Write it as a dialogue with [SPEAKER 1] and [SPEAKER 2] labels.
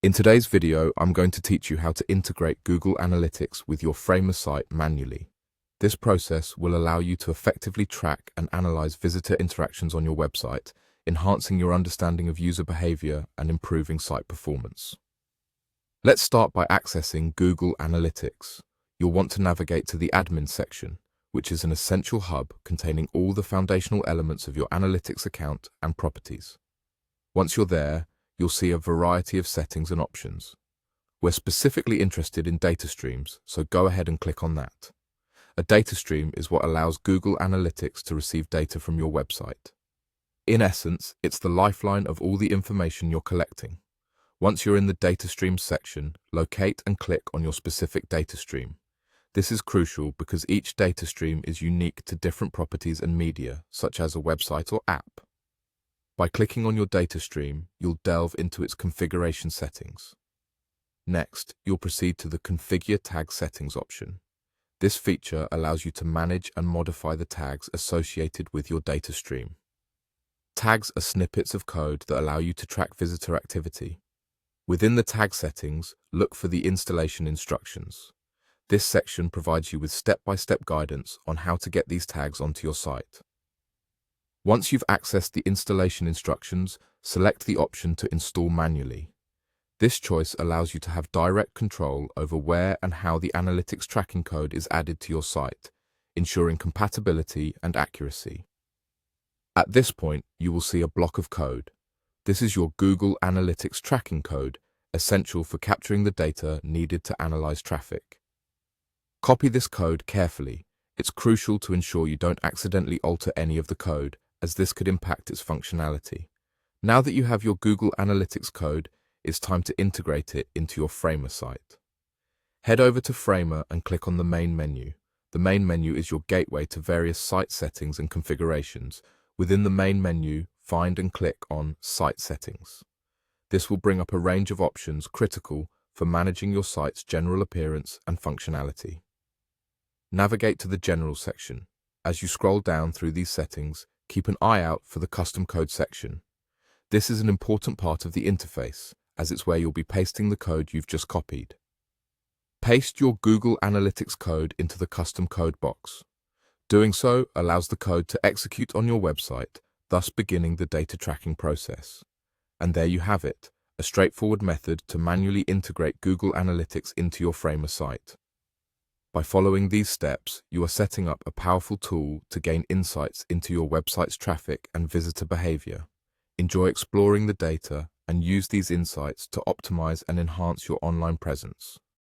[SPEAKER 1] In today's video, I'm going to teach you how to integrate Google Analytics with your Framer site manually. This process will allow you to effectively track and analyze visitor interactions on your website, enhancing your understanding of user behavior and improving site performance. Let's start by accessing Google Analytics. You'll want to navigate to the Admin section, which is an essential hub containing all the foundational elements of your analytics account and properties. Once you're there, you'll see a variety of settings and options. We're specifically interested in data streams, so go ahead and click on that. A data stream is what allows Google Analytics to receive data from your website. In essence, it's the lifeline of all the information you're collecting. Once you're in the Data Streams section, locate and click on your specific data stream. This is crucial because each data stream is unique to different properties and media, such as a website or app. By clicking on your data stream, you'll delve into its configuration settings. Next, you'll proceed to the Configure Tag Settings option. This feature allows you to manage and modify the tags associated with your data stream. Tags are snippets of code that allow you to track visitor activity. Within the tag settings, look for the installation instructions. This section provides you with step-by-step guidance on how to get these tags onto your site. Once you've accessed the installation instructions, select the option to install manually. This choice allows you to have direct control over where and how the analytics tracking code is added to your site, ensuring compatibility and accuracy. At this point, you will see a block of code. This is your Google Analytics tracking code, essential for capturing the data needed to analyze traffic. Copy this code carefully. It's crucial to ensure you don't accidentally alter any of the code, as this could impact its functionality. Now that you have your Google Analytics code, it's time to integrate it into your Framer site. Head over to Framer and click on the main menu. The main menu is your gateway to various site settings and configurations. Within the main menu, find and click on Site Settings. This will bring up a range of options critical for managing your site's general appearance and functionality. Navigate to the General section. As you scroll down through these settings, keep an eye out for the Custom Code section. This is an important part of the interface, as it's where you'll be pasting the code you've just copied. Paste your Google Analytics code into the Custom Code box. Doing so allows the code to execute on your website, thus beginning the data tracking process. And there you have it, a straightforward method to manually integrate Google Analytics into your Framer site. By following these steps, you are setting up a powerful tool to gain insights into your website's traffic and visitor behavior. Enjoy exploring the data and use these insights to optimize and enhance your online presence.